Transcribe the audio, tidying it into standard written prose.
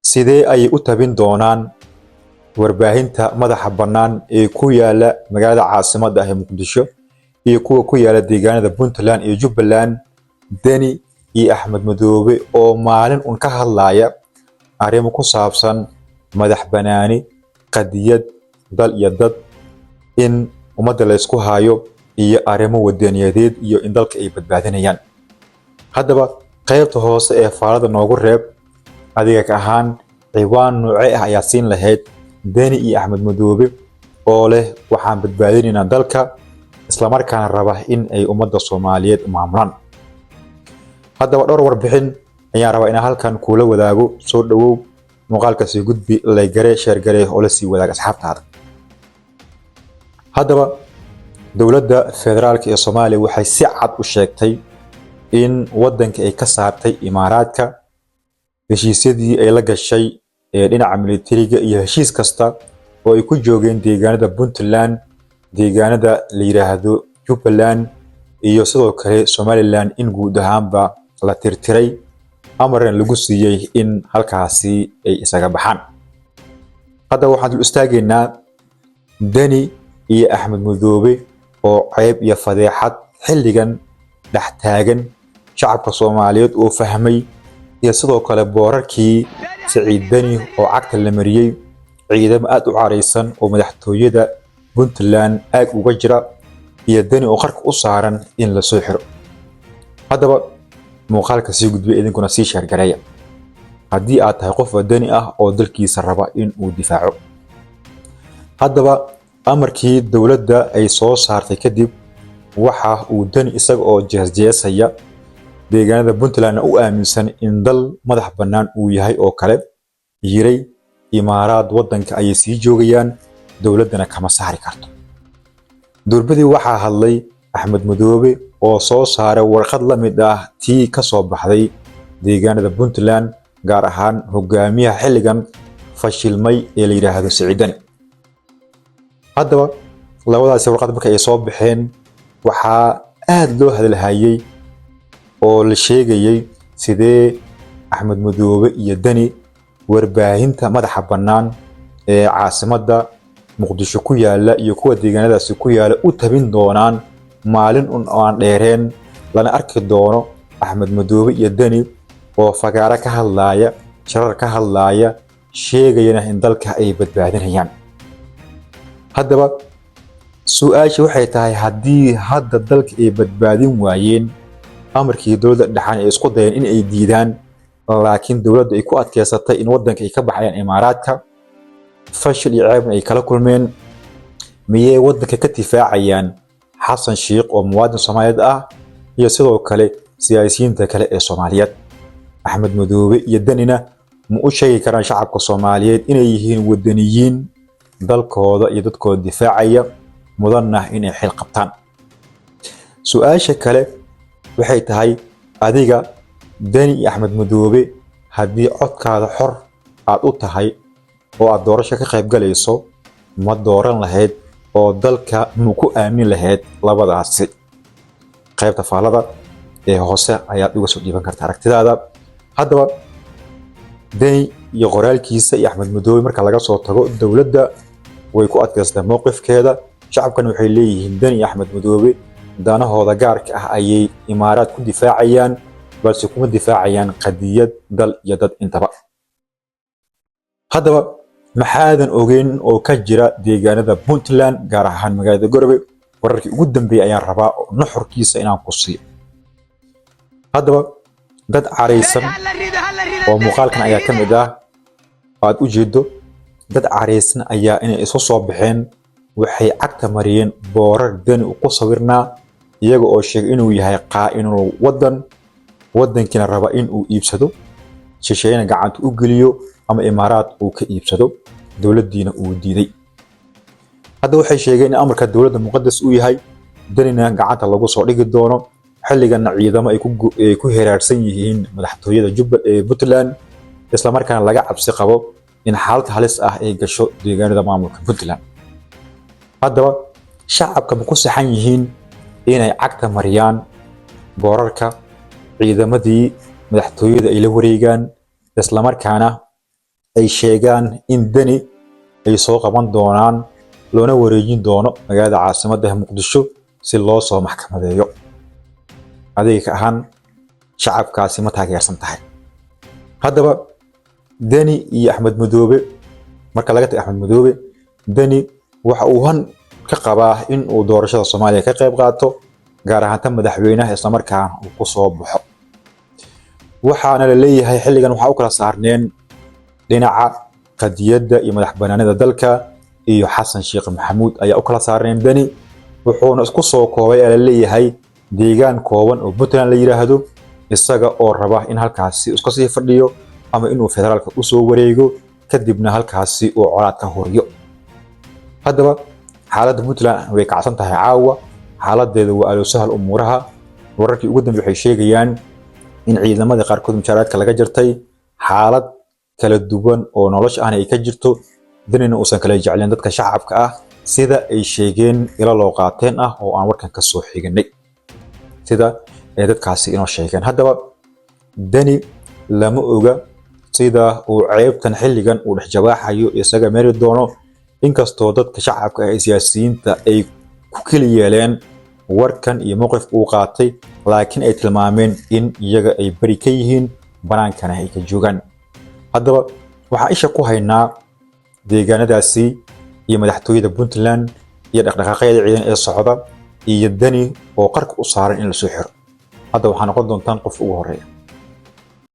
sidee ayay u tabin doonaan warbaahinta madaxa bannaan ee ku yaala magaalada caasimadda ah ee Muqdisho iyo kuwa ku yaala deegaanada Puntland iyo Jubbaland Deni iyo Axmed Madoobe oo maalin ka hadlaya arrimo ku saabsan madax bannaani qadiyad dal iyo dad in ummadda la isku hayo iyo arrimo wadaniyadeed iyo in dalka ay badbaadinayaan. Haddaba qaybta hoose ee faalada noogu reeb adiga ka ahaan ciwaan noocee ah ayaa siin lahayd Deni iyo Axmed Madoobe oo leh waxaan badbaadinaynaa dalka isla markaana raba in ay ummadda Soomaaliyeed maamulaan. Haddaba dhowr warbixin ayaan rabaa inaan halkan kula wadaago. Soo dhawow muuqaalka sii gudbi like gare share gare oo la sii wadaag asxaabtaada. Haddaba dowladda federaalka ee Soomaaliya waxay si cad u sheegtay in waddanka ay ka saartay Imaaraadka heshiisyadii ay la gashay ee dhinaca militariga iyo heshiis kasta oo ay ku joogeen deegaanada Puntland, deegaanada la yiraahdo Jubbaland iyo sidoo kale Somaliland in guud ahaanba la tirtiray amarna lagu siiyay in halkaasi ay isaga baxaan. Hadda waxaan dul istaageynaa Deni iyo Axmed Madoobe oo ceeb iyo fadeexad xilligan dhex taagan shacabka Soomaaliyeed oo fahmay iyo sidoo kale boorarkii Siciid Deni oo cagta la mariyay ciidamo aad u careysan oo madaxtooyada Puntland aag uga jira iyo Deni oo qarka u saaran in la soo xiro. Haddaba muuqaalka sii gudbay idinkuna sii share gareeya haddii aad tahay qof wadani ah oo dalkiisa raba in uu difaaco. Haddaba amarkii dowladda ay soo saartay kadib waxa uu Deni isaga oo jeesjeesaya deegaanada Puntland u aaminsan in dal madax bannaan uu yahay oo kale yiray Imaaraad waddanka ay sii joogayaan dowladana kama saari karto. Durbadii waxaa hadlay Axmed Madoobe oo soo saaray warqad la mid ah tii ka soo baxday deegaanada Puntland gaar ahaan hogaamiyaha xilligan fashilmay ee la yiraahdo Siciid Deni. Haddaba labadaas warqad markay ay soo baxeen waxaa aad loo hadalhayay oo la sheegayay sidee Axmed Madoobe iyo Deni warbaahinta madaxa bannaan ee caasimadda Muqdisho ku yaala iyo kuwa deegaanadaasi ku yaala u tabin doonaan maalin aan dheereen lana arki doono Axmed Madoobe iyo Deni oo fagaara ka hadlaya sharar ka hadlaya sheegayana in dalka ay badbaadinayaan. Haddaba su'aasha waxay tahay haddii hadda dalka ay badbaadin waayeen amarkii dowladda dhaxan ay isku dayeen in ay diidaan laakiin dowladda ay ku adkeysatay in waddanka ay ka baxayaan Imaaraadka fashil iyo ceeb ay kala kulmeen miyay waddanka ka difaacayaan Xasan Sheikh oo muwaadin Soomaaliyeed ah iyo sidoo kale siyaasiyiinta kale ee Soomaaliyeed. Axmed Madoobe iyo Denina ma u sheegi karaan shacabka Soomaaliyeed inay yihiin wadaniyiin dalkooda iyo dadkooda difaacaya mudanna inay xil qabtaan. Su'aasha kale waxay tahay adiga Deni iyo Axmed Madoobe haddii codkaada xor aad u tahay oo aad doorasho ka qayb galayso ma dooran lahayd oo dalka ma ku aamin lahayd labadaasi. qaybta faalada ee hoose ayaad uga soo dhiiban kartaa aragtidaada. Haddaba Deni iyo qoraalkiisa iyo Axmed Madoobe marka laga soo tago dowladda way ku adkaysatay mowqifkeeda shacabkan waxay leeyihiin Deni iyo Axmed Madoobe danahooda gaarka ah ayay Imaaraad ku difaacayaan balse kuma difaacayaan qadiyad dal iyo dad intaba. Haddaba maxaadan ogeyn oo ka jira deegaanada Puntland gaar ahaan magaalada Garowe wararkii ugu dambeeyay ayaan rabaa nuxurkiisa inaan ku siiyo. Haddaba dad careysan oo muuqaalkan ayaa ka mid ah aad u jeedo dad careysan ayaa inay isu soo baxeen waxay cagta mariyeen boorar Deni ku sawirnaa iyaga oo sheegay inuu yahay qaa'inul waddankiina raba in uu iibsado shisheeyana gacanta u geliyo ama Imaaraad uu ka iibsado dowladdiina uu diiday. Hadda waxay sheegeen in amarka dowladda muqaddas uu yahay Denina gacanta lagu soo dhigi doono xilligan ciidamo ay ku heeraarsan yihiin madaxtooyada Puntland isla markaana laga cabsi qabo in xaalad halis ah ay gasho deegaanada maamulka Puntland. Haddaba shacabka ma ku saxan yihiin inay cagta mariyaan boorarka ciidamadii madaxtooyada ay la wareegaan isla markaana ay sheegaan in Dani ay soo qaban doonaan loona wareejin doono magaalada caasimadda Muqdisho si loo soo maxkamadeeyo. adiga ka ahaan shacabkaasi ma taageersan tahay? haddaba Dani iyo Axmed Madoobe, marka laga tago Axmed Madoobe, Dani waxa uu han ka qabaa in uu doorashada Soomaaliya ka qayb qaato, gaar ahaan tan madaxweynaha isla markaana uu ku soo baxo. waxaana la leeyahay xilligan waxa u kala saarneen dhinaca qadiyadda iyo madax banaanida dalka iyo Xasan Sheekh Maxamuud ayaa u kala saarneen Dani, wuxuuna isku soo koobay la leeyahay deegaan kooban oo Puntland la yiraahdo, isaga oo raba in halkaasi iska sii fadhiyo ama inuu federaalka u soo wareego kadibna halkaasi uu colaad ka horiyo. haddaba xaaladda Puntland way kacsan tahay caawa, xaaladeedu waa alo sahal umuuraha. wararkii ugu dambeeyay waxay sheegayaan in ciidamada qaarkood mushaaraadka laga jartay, xaalad kala duwan oo nolosha aan ay ka jirto, Danina uusan kala jecleen dadka shacabka ah sida ay sheegeen ila loo qaateen ah oo aan warkan ka soo xiganay, sida ay dadkaasi inoo sheegeen. haddaba Dani lama oga sida uu ceebtan xilligan uu dhex jabaaxayo isaga mari doono, inkastoo dadka shacabka ah ee siyaasiyiinta ay ku kala yeeleen warkan iyo mowqif uu qaatay, laakiin ay tilmaameen in iyaga ay bari ka yihiin banaankana ay ka joogaan. haddaba waxaan isha ku haynaa deegaanadaasi iyo madaxtooyada Puntland iyo dhaqdhaqaaqyada ciidan ee socda iyo Dani oo qarka u saaran in la soo xiro. hadda waxaa noqon doontaan qof ugu horeeya.